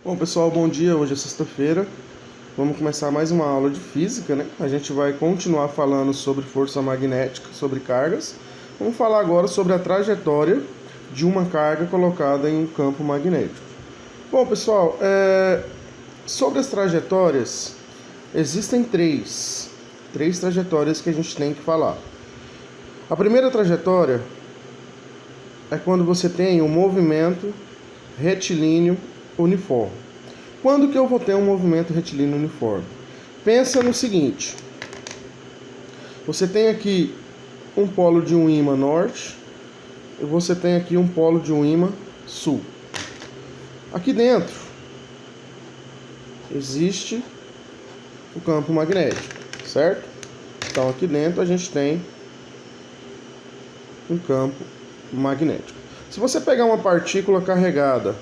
Bom, pessoal, bom dia. Hoje é sexta-feira. Vamos começar mais uma aula de física, né? A gente vai continuar falando sobre força magnética, sobre cargas. Vamos falar agora sobre a trajetória de uma carga colocada em um campo magnético. Bom, pessoal, sobre as trajetórias, existem três trajetórias que a gente tem que falar. A primeira trajetória é quando você tem um movimento retilíneo uniforme. Quando que eu vou ter um movimento retilíneo uniforme? Pensa no seguinte: você tem aqui um polo de um ímã norte e você tem aqui um polo de um ímã sul. Aqui dentro existe o campo magnético, certo? Então aqui dentro a gente tem um campo magnético. Se você pegar uma partícula carregada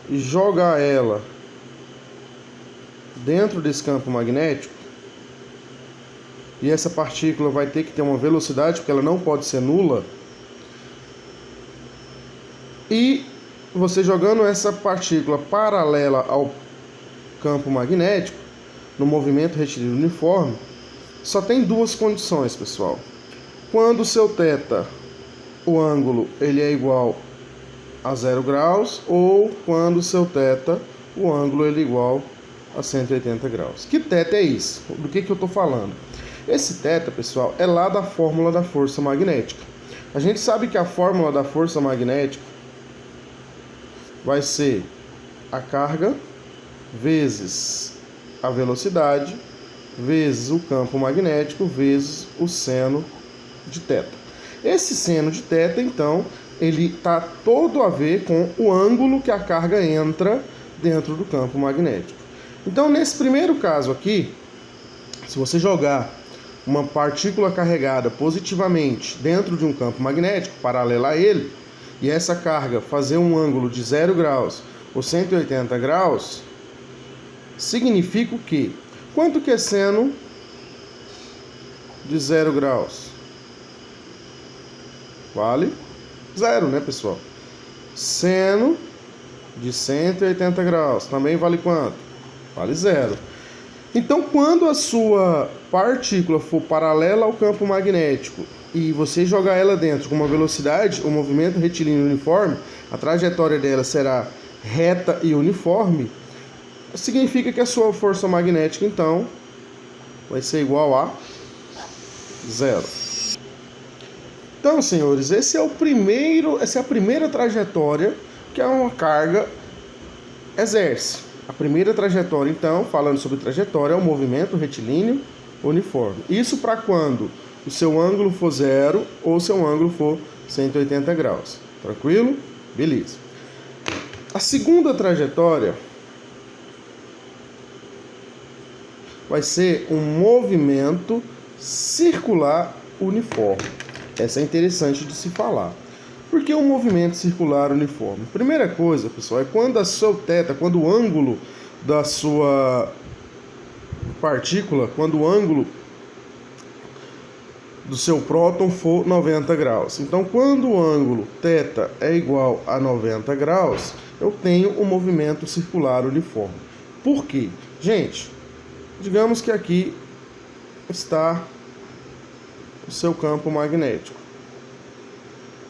e jogar ela dentro desse campo magnético, e essa partícula vai ter que ter uma velocidade, porque ela não pode ser nula, e você jogando essa partícula paralela ao campo magnético, no movimento retilíneo uniforme, só tem duas condições, pessoal. Quando o seu θ, o ângulo, ele é igual a 0 graus, ou quando o seu θ, o ângulo, ele é igual a 180 graus. Que θ é isso? Do que eu estou falando? Esse θ, pessoal, é lá da fórmula da força magnética. A gente sabe que a fórmula da força magnética vai ser a carga vezes a velocidade vezes o campo magnético vezes o seno de θ. Esse seno de θ, então, ele está todo a ver com o ângulo que a carga entra dentro do campo magnético. Então, nesse primeiro caso aqui, se você jogar uma partícula carregada positivamente dentro de um campo magnético, paralela a ele, e essa carga fazer um ângulo de 0 graus ou 180 graus, significa o quê? Quanto que é seno de 0 graus? Vale 0, né, pessoal? Seno de 180 graus também vale quanto? Vale 0. Então, quando a sua partícula for paralela ao campo magnético e você jogar ela dentro com uma velocidade, o movimento retilíneo uniforme, a trajetória dela será reta e uniforme, significa que a sua força magnética, então, vai ser igual a 0. Então, senhores, essa é a primeira trajetória que uma carga exerce. A primeira trajetória, então, falando sobre trajetória, é o movimento retilíneo uniforme. Isso para quando o seu ângulo for 0 ou o seu ângulo for 180 graus. Tranquilo? Beleza. A segunda trajetória vai ser um movimento circular uniforme. Essa é interessante de se falar. Por que um movimento circular uniforme? Primeira coisa, pessoal, é quando a sua θ, quando o ângulo da sua partícula, quando o ângulo do seu próton for 90 graus. Então, quando o ângulo θ é igual a 90 graus, eu tenho um movimento circular uniforme. Por quê? Gente, digamos que aqui está o seu campo magnético.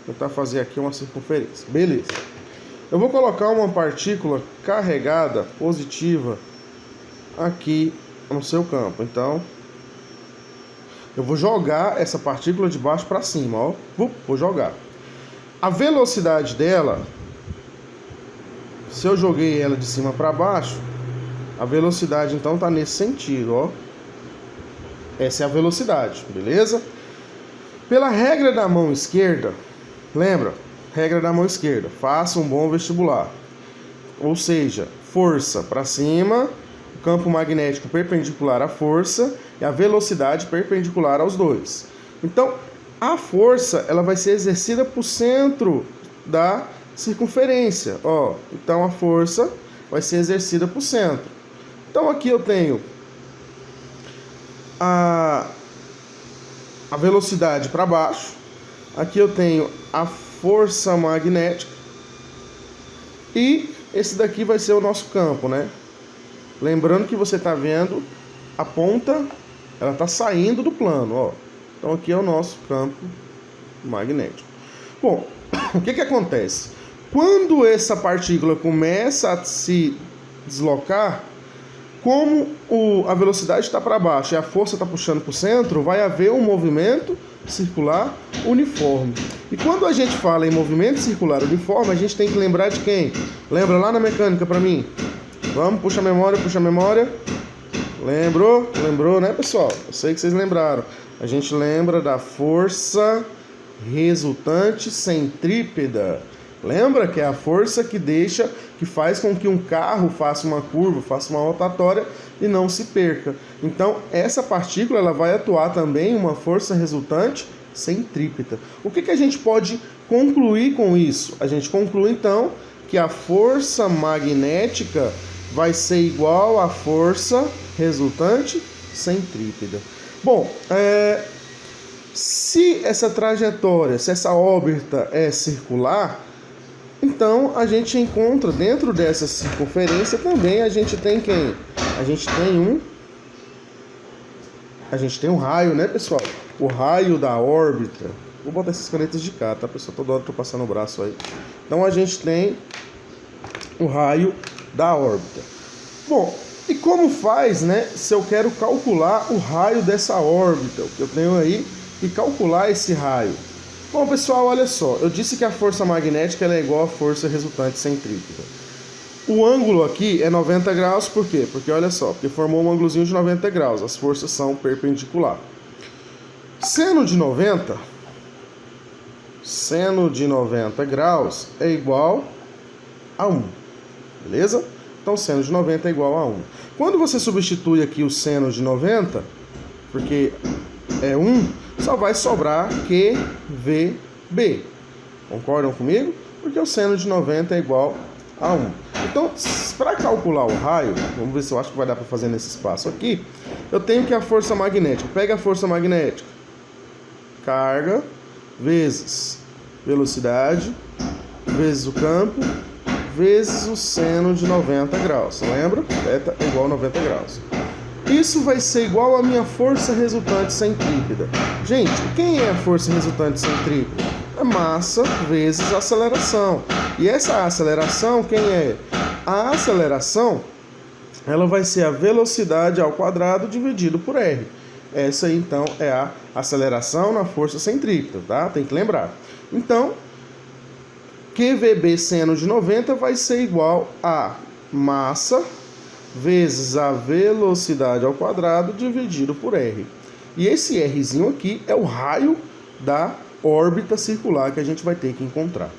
Vou tentar fazer aqui uma circunferência. Beleza. Eu vou colocar uma partícula carregada positiva aqui no seu campo. Então, eu vou jogar essa partícula de baixo para cima, ó. Vou jogar. A velocidade dela, se eu joguei ela de cima para baixo, a velocidade então está nesse sentido, ó. Essa é a velocidade, beleza? Pela regra da mão esquerda, lembra? Regra da mão esquerda, faça um bom vestibular. Ou seja, força para cima, o campo magnético perpendicular à força e a velocidade perpendicular aos dois. Então, a força ela vai ser exercida para o centro da circunferência, ó. Então, a força vai ser exercida para o centro. Então, aqui eu tenho a velocidade para baixo, aqui eu tenho a força magnética e esse daqui vai ser o nosso campo, né? Lembrando que você está vendo a ponta, ela está saindo do plano, ó. Então aqui é o nosso campo magnético. Bom, o que acontece? Quando essa partícula começa a se deslocar, como a velocidade está para baixo e a força está puxando para o centro, vai haver um movimento circular uniforme. E quando a gente fala em movimento circular uniforme, a gente tem que lembrar de quem? Lembra lá na mecânica para mim? Vamos, puxa a memória, puxa a memória. Lembrou? Lembrou, né, pessoal? Eu sei que vocês lembraram. A gente lembra da força resultante centrípeta. Lembra que é a força que faz com que um carro faça uma curva, faça uma rotatória e não se perca. Então, essa partícula ela vai atuar também uma força resultante centrípeta. O que a gente pode concluir com isso? A gente conclui, então, que a força magnética vai ser igual à força resultante centrípeta. Bom, se essa trajetória, se essa órbita é circular, então a gente encontra dentro dessa circunferência também a gente tem quem? A gente tem um raio, né, pessoal? O raio da órbita. Vou botar essas canetas de cá, tá, pessoal? Toda hora eu tô passando o braço aí. Então a gente tem o raio da órbita. Bom, e como faz, né, se eu quero calcular o raio dessa órbita? O que eu tenho aí que calcular esse raio. Bom, pessoal, olha só. Eu disse que a força magnética ela é igual à força resultante centrípeta. O ângulo aqui é 90 graus, por quê? Porque, olha só, porque formou um ângulozinho de 90 graus. As forças são perpendiculares. Seno de 90 graus é igual a 1. Beleza? Então, seno de 90 é igual a 1. Quando você substitui aqui o seno de 90, porque é 1, só vai sobrar QVB. Concordam comigo? Porque o seno de 90 é igual a 1. Então, para calcular o raio, vamos ver se eu acho que vai dar para fazer nesse espaço aqui, eu tenho que a força magnética. Pega a força magnética. Carga vezes velocidade vezes o campo vezes o seno de 90 graus. Lembra? Θ é igual a 90 graus. Isso vai ser igual à minha força resultante centrípeta. Gente, quem é a força resultante centrípeta? É massa vezes aceleração. E essa aceleração, quem é? A aceleração, ela vai ser a velocidade ao quadrado dividido por R. Essa aí, então, é a aceleração na força centrípeta, tá? Tem que lembrar. Então, QVB seno de 90 vai ser igual a massa vezes a velocidade ao quadrado dividido por R. E esse Rzinho aqui é o raio da órbita circular que a gente vai ter que encontrar.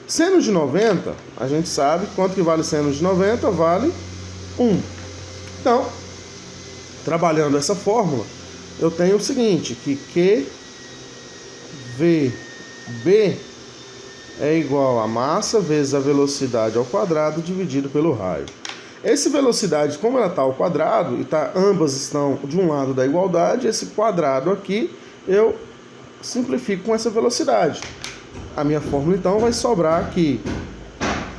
Seno de 90, a gente sabe quanto que vale seno de 90, vale 1. Então, trabalhando essa fórmula, eu tenho o seguinte, que QVB é igual a massa vezes a velocidade ao quadrado dividido pelo raio. Essa velocidade, como ela está ao quadrado, e ambas estão de um lado da igualdade, esse quadrado aqui eu simplifico com essa velocidade. A minha fórmula então vai sobrar aqui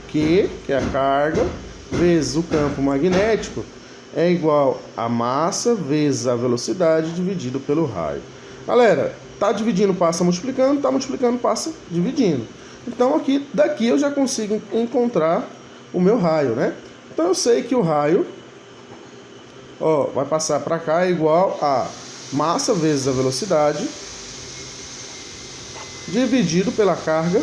Q, que é a carga, vezes o campo magnético, é igual a massa vezes a velocidade dividido pelo raio. Galera, tá dividindo, passa multiplicando, tá multiplicando, passa dividindo. Então daqui eu já consigo encontrar o meu raio, né? Então eu sei que o raio, vai passar para cá igual a massa vezes a velocidade dividido pela carga.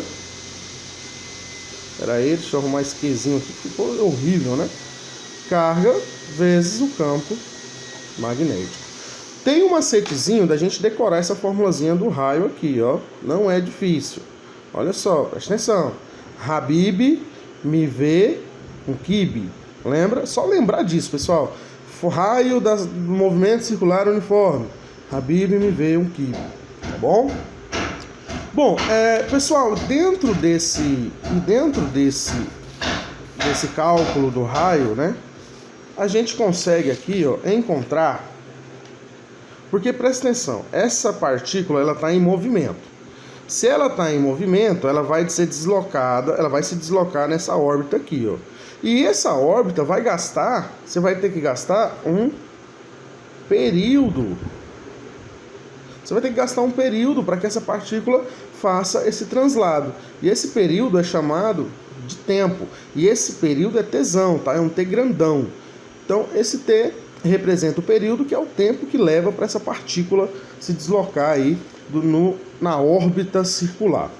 Espera aí, deixa eu arrumar esse quezinho aqui, ficou horrível, né? Carga vezes o campo magnético. Tem um macetezinho da gente decorar essa formulazinha do raio aqui, ó. Não é difícil. Olha só, presta atenção. Habib me vê um kibe. Lembra? Só lembrar disso, pessoal. Raio do movimento circular uniforme. Habib me vê um kibe. Tá bom? Bom, pessoal, dentro desse cálculo do raio, né? A gente consegue aqui, encontrar. Porque presta atenção, essa partícula ela está em movimento. Se ela está em movimento, ela vai ser deslocada, ela vai se deslocar nessa órbita aqui, ó. E essa órbita vai gastar, você vai ter que gastar um período. Você vai ter que gastar um período para que essa partícula faça esse translado. E esse período é chamado de tempo. E esse período é Tzão, tá? É um T grandão. Então, esse T representa o período, que é o tempo que leva para essa partícula se deslocar aí na órbita circular.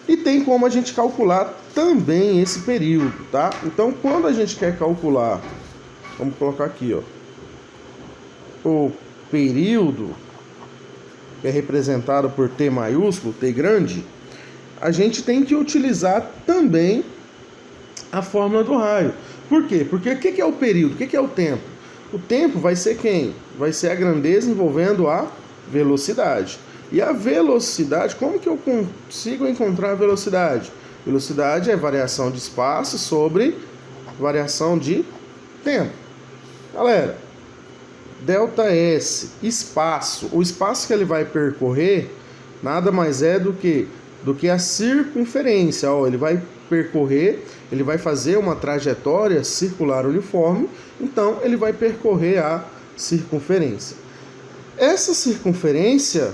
E tem como a gente calcular também esse período, tá? Então, quando a gente quer calcular, vamos colocar aqui, ó, o período, que é representado por T maiúsculo, T grande, a gente tem que utilizar também a fórmula do raio. Por quê? Porque o que é o período? O que é o tempo? O tempo vai ser quem? Vai ser a grandeza envolvendo a velocidade. E a velocidade, como que eu consigo encontrar a velocidade? Velocidade é variação de espaço sobre variação de tempo. Galera, ΔS, espaço. O espaço que ele vai percorrer nada mais é do que a circunferência. Ó, ele vai percorrer, ele vai fazer uma trajetória circular uniforme, então ele vai percorrer a circunferência. Essa circunferência,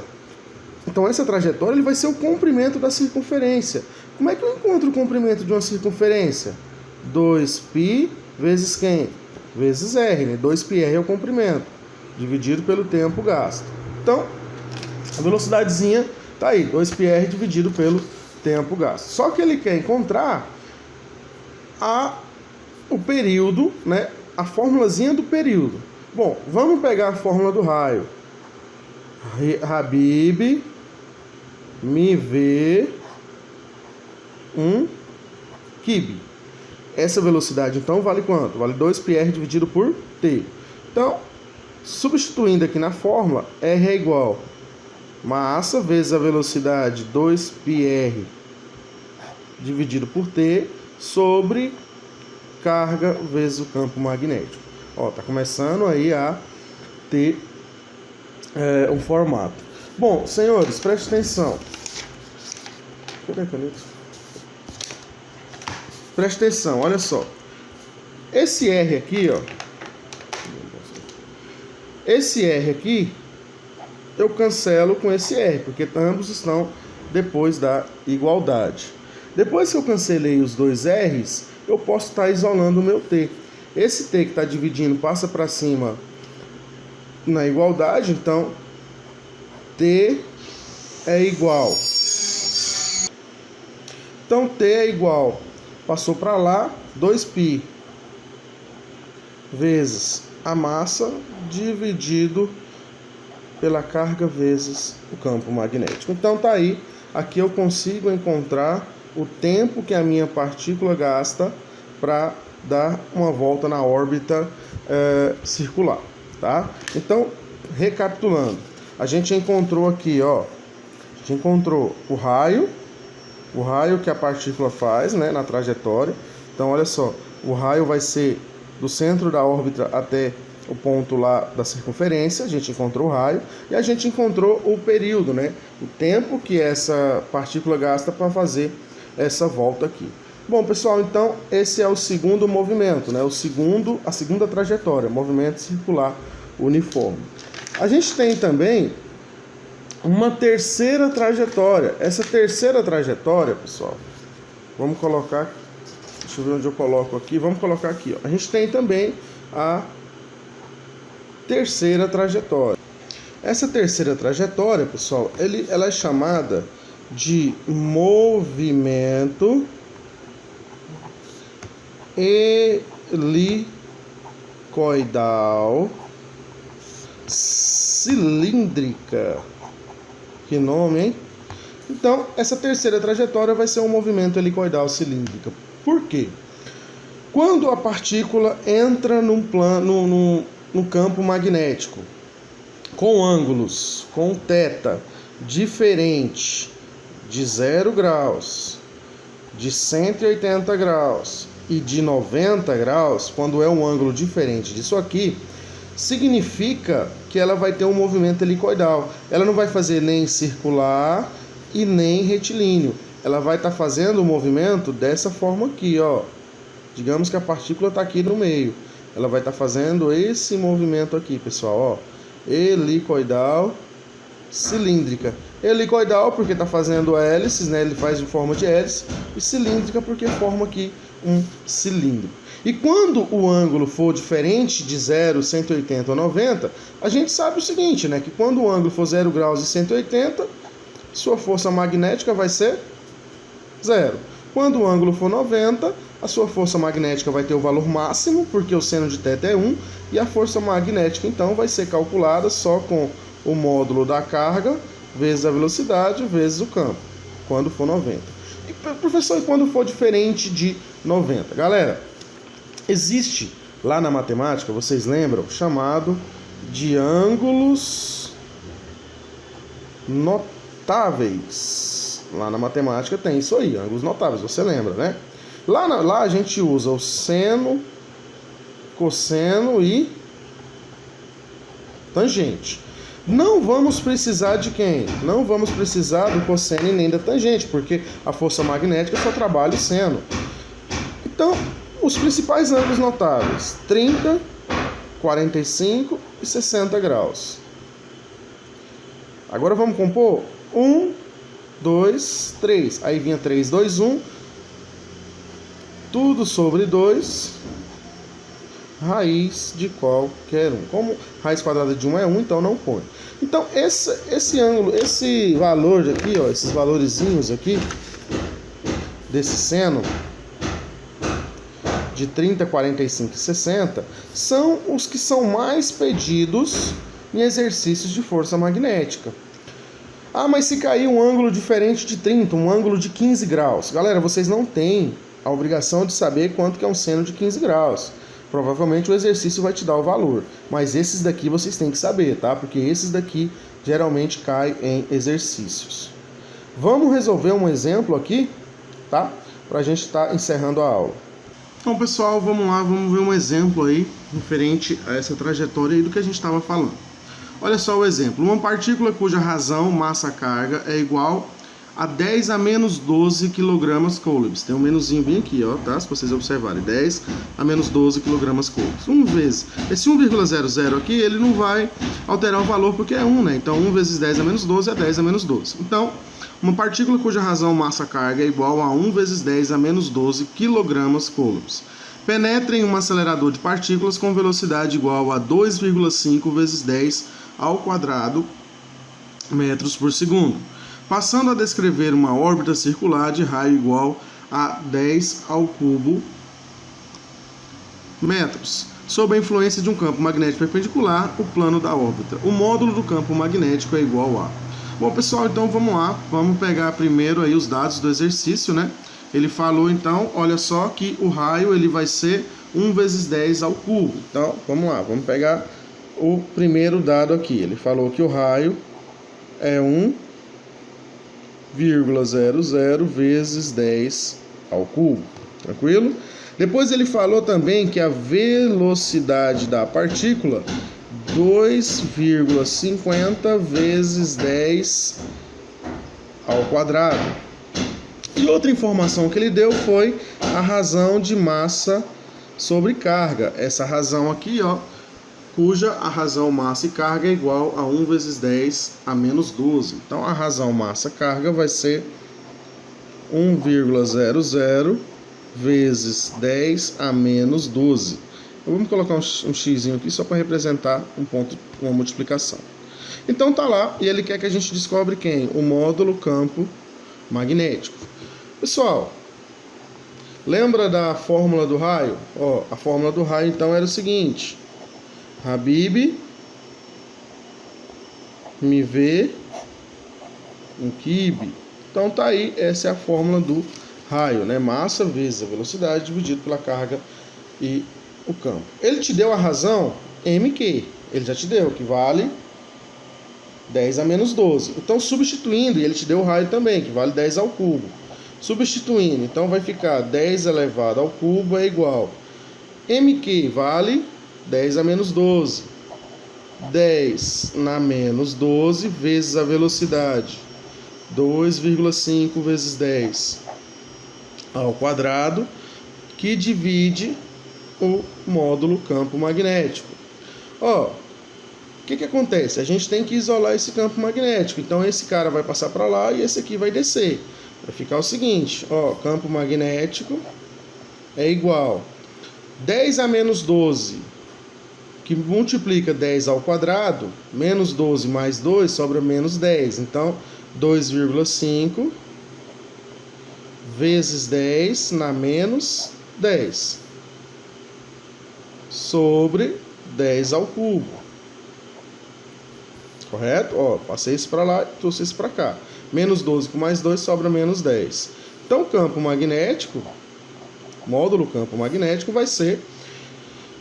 então essa trajetória, ele vai ser o comprimento da circunferência. Como é que eu encontro o comprimento de uma circunferência? 2π vezes quem? Vezes R, né? 2πr é o comprimento, dividido pelo tempo gasto. Então, a velocidadezinha tá aí, 2πr dividido pelo tempo gasto. Só que ele quer encontrar o período, né? A formulazinha do período. Bom, vamos pegar a fórmula do raio. Habib me vê kib. Essa velocidade, então, vale quanto? Vale 2πr dividido por t. Então, substituindo aqui na fórmula, R é igual massa vezes a velocidade 2πr dividido por t sobre carga vezes o campo magnético. Ó, tá começando aí a ter um formato. Bom, senhores, preste atenção. Cadê a caneta? Preste atenção, olha só. Esse R aqui, ó. Esse R aqui, eu cancelo com esse R, porque ambos estão depois da igualdade. Depois que eu cancelei os dois R's, eu posso estar isolando o meu T. Esse T que está dividindo passa para cima na igualdade, então T é igual. Então T é igual, passou para lá, 2π vezes a massa dividido pela carga vezes o campo magnético. Então tá aí, aqui eu consigo encontrar o tempo que a minha partícula gasta para dar uma volta na órbita circular, tá? Então, recapitulando, a gente encontrou aqui, ó, a gente encontrou o raio que a partícula faz, né, na trajetória. Então, olha só, o raio vai ser do centro da órbita até o ponto lá da circunferência, a gente encontrou o raio, e a gente encontrou o período, né, o tempo que essa partícula gasta para fazer essa volta aqui. Bom, pessoal, então esse é o segundo movimento, né, a segunda trajetória, movimento circular uniforme. A gente tem também uma terceira trajetória. Essa terceira trajetória, pessoal, vamos colocar, deixa eu ver onde eu coloco aqui, vamos colocar aqui, ó. A gente tem também a terceira trajetória. Essa terceira trajetória, pessoal, ela é chamada de movimento helicoidal cilíndrica. Que nome, hein? Então, essa terceira trajetória vai ser um movimento helicoidal cilíndrica. Por quê? Quando a partícula entra no campo magnético, com ângulos, com θ diferente de 0 graus, de 180 graus e de 90 graus, quando é um ângulo diferente disso aqui, significa que ela vai ter um movimento helicoidal. Ela não vai fazer nem circular e nem retilíneo. Ela vai estar fazendo o movimento dessa forma aqui, ó, Digamos que a partícula está aqui no meio. Ela vai estar fazendo esse movimento aqui, pessoal, ó. Helicoidal, cilíndrica. Helicoidal porque está fazendo hélices, né? Ele faz em forma de hélice. E cilíndrica porque forma aqui um cilindro. E quando o ângulo for diferente de 0, 180 ou 90, a gente sabe o seguinte, né? Que quando o ângulo for 0 graus e 180, sua força magnética vai ser 0. Quando o ângulo for 90, a sua força magnética vai ter o valor máximo, porque o seno de θ é 1, e a força magnética, então, vai ser calculada só com o módulo da carga, vezes a velocidade, vezes o campo, quando for 90. E, professor, e quando for diferente de 90? Galera, existe lá na matemática, vocês lembram, chamado de ângulos notáveis. Lá na matemática tem isso aí, ângulos notáveis, você lembra, né? Lá a gente usa o seno, cosseno e tangente. Não vamos precisar de quem? Não vamos precisar do cosseno e nem da tangente, porque a força magnética só trabalha o seno. Então, os principais ângulos notáveis: 30, 45 e 60 graus. Agora vamos compor 1, 2, 3. Aí vinha 3, 2, 1. Tudo sobre 2. Raiz de qualquer um. Como raiz quadrada de 1 é 1, então não põe. Então, esse ângulo, esse valor aqui, ó, esses valorizinhos aqui, desse seno, de 30, 45 e 60, são os que são mais pedidos em exercícios de força magnética. Ah, mas se cair um ângulo diferente de 30, um ângulo de 15 graus. Galera, vocês não têm a obrigação de saber quanto que é um seno de 15 graus. Provavelmente o exercício vai te dar o valor. Mas esses daqui vocês têm que saber, tá? Porque esses daqui geralmente caem em exercícios. Vamos resolver um exemplo aqui, tá? Pra gente estar encerrando a aula. Então, pessoal, vamos lá, vamos ver um exemplo aí referente a essa trajetória aí do que a gente estava falando. Olha só o exemplo. Uma partícula cuja razão, massa, carga é igual a 10 a menos 12 kg coulombs. Tem um menuzinho bem aqui, ó, tá? Se vocês observarem, 10 a menos 12 kg coulombs. 1 vezes. Esse 1,00 aqui, ele não vai alterar o valor porque é 1, né? Então, 1 vezes 10 a menos 12 é 10 a menos 12. Então, uma partícula cuja razão, massa, carga é igual a 1 vezes 10 a menos 12 kg coulombs. Penetra em um acelerador de partículas com velocidade igual a 2,5 vezes 10 ao quadrado metros por segundo, passando a descrever uma órbita circular de raio igual a 10 ao cubo metros, sob a influência de um campo magnético perpendicular, o plano da órbita. O módulo do campo magnético é igual a... Bom, pessoal, então vamos lá, vamos pegar primeiro aí os dados do exercício, né? Ele falou, então, olha só que o raio ele vai ser 1 vezes 10 ao cubo. Então, vamos lá, vamos pegar o primeiro dado aqui. Ele falou que o raio é 1,00 vezes 10 ao cubo. Tranquilo? Depois ele falou também que a velocidade da partícula 2,50 vezes 10 ao quadrado. E outra informação que ele deu foi a razão de massa sobre carga. Essa razão aqui, ó, cuja a razão massa e carga é igual a 1 vezes 10 a menos 12. Então, a razão massa-carga vai ser 1,00 vezes 10 a menos 12. Vamos colocar um xzinho aqui só para representar um ponto, uma multiplicação. Então, tá lá, e ele quer que a gente descobre quem? O módulo campo magnético. Pessoal, lembra da fórmula do raio? Ó, a fórmula do raio, então, era o seguinte... Habib me vê um quibe. Então tá aí, essa é a fórmula do raio, né? Massa vezes a velocidade dividido pela carga e o campo. Ele te deu a razão mq, ele já te deu, que vale 10 a menos 12. Então substituindo, e ele te deu o raio também, que vale 10 ao cubo. Substituindo, então vai ficar 10 elevado ao cubo é igual mq vale 10 a menos 12. 10 na menos 12 vezes a velocidade. 2,5 vezes 10 ao quadrado. que divide o módulo campo magnético. Ó, o que acontece? A gente tem que isolar esse campo magnético. Então esse cara vai passar para lá e esse aqui vai descer. Vai ficar o seguinte, ó, campo magnético é igual 10 a menos 12, que multiplica 10 ao quadrado, menos 12 mais 2 sobra menos 10. Então 2,5 vezes 10 na menos 10 sobre 10 ao cubo. Correto? Ó, passei isso para lá e trouxe isso para cá. Menos 12 com mais 2 sobra menos 10. Então, campo magnético, módulo campo magnético vai ser,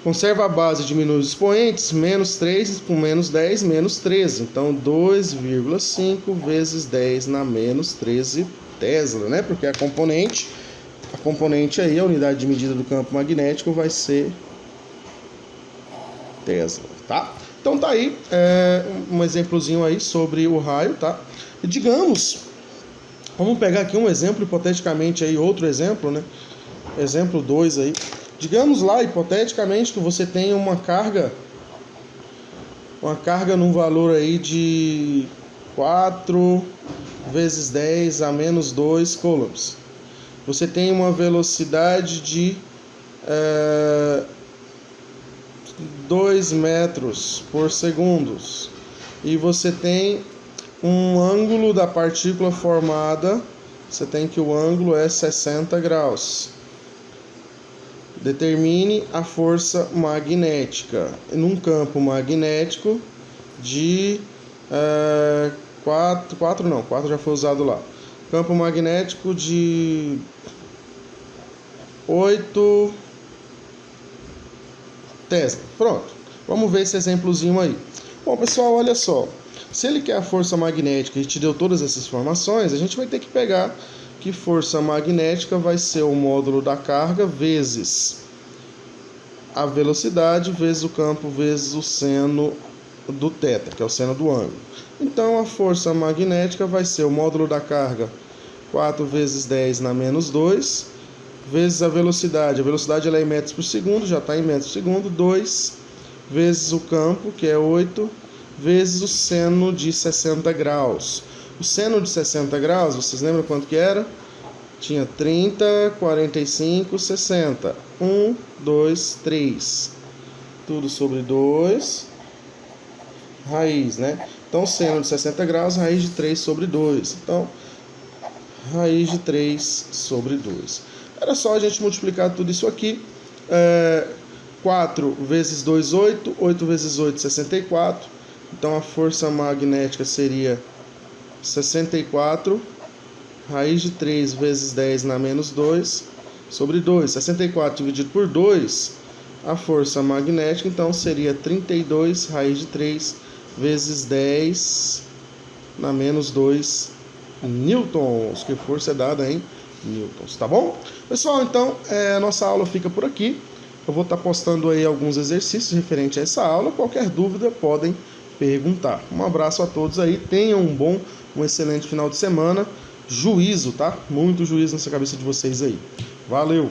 conserva a base, diminui os expoentes, menos 3 com menos 10, menos 13. Então, 2,5 vezes 10 na menos 13 Tesla, né? Porque a componente aí, a unidade de medida do campo magnético vai ser Tesla, tá? Então tá aí um exemplozinho aí sobre o raio, tá? E digamos, vamos pegar aqui um exemplo, hipoteticamente aí, outro exemplo, né? Exemplo 2 aí. Digamos lá, hipoteticamente, que você tem uma carga num valor aí de 4 vezes 10 a menos 2 coulombs. Você tem uma velocidade de 2 metros por segundo. E você tem um ângulo da partícula formada, você tem que o ângulo é 60 graus. Determine a força magnética num campo magnético de 4 já foi usado lá. Campo magnético de 8 Tesla. Pronto. Vamos ver esse exemplozinho aí. Bom, pessoal, olha só. Se ele quer a força magnética e te deu todas essas informações, a gente vai ter que pegar que força magnética vai ser o módulo da carga vezes a velocidade, vezes o campo, vezes o seno do θ, que é o seno do ângulo. Então, a força magnética vai ser o módulo da carga 4 vezes 10 na menos 2, vezes a velocidade. A velocidade ela é em metros por segundo, já está em metros por segundo. 2 vezes o campo, que é 8, vezes o seno de 60 graus. O seno de 60 graus, vocês lembram quanto que era? Tinha 30, 45, 60. 1, 2, 3. Tudo sobre 2. Raiz, né? Então, seno de 60 graus, raiz de 3 sobre 2. Então, raiz de 3 sobre 2. Era só a gente multiplicar tudo isso aqui. 4 vezes 2, 8. 8 vezes 8, 64. Então, a força magnética seria 64. Raiz de 3 vezes 10 na menos 2 sobre 2. 64 dividido por 2, a força magnética, então, seria 32 raiz de 3 vezes 10 na menos 2 newtons, que força é dada em newtons, tá bom? Pessoal, então, a nossa aula fica por aqui. Eu vou estar postando aí alguns exercícios referentes a essa aula. Qualquer dúvida, podem perguntar. Um abraço a todos aí, tenham um excelente final de semana. Juízo, tá? Muito juízo nessa cabeça de vocês aí. Valeu!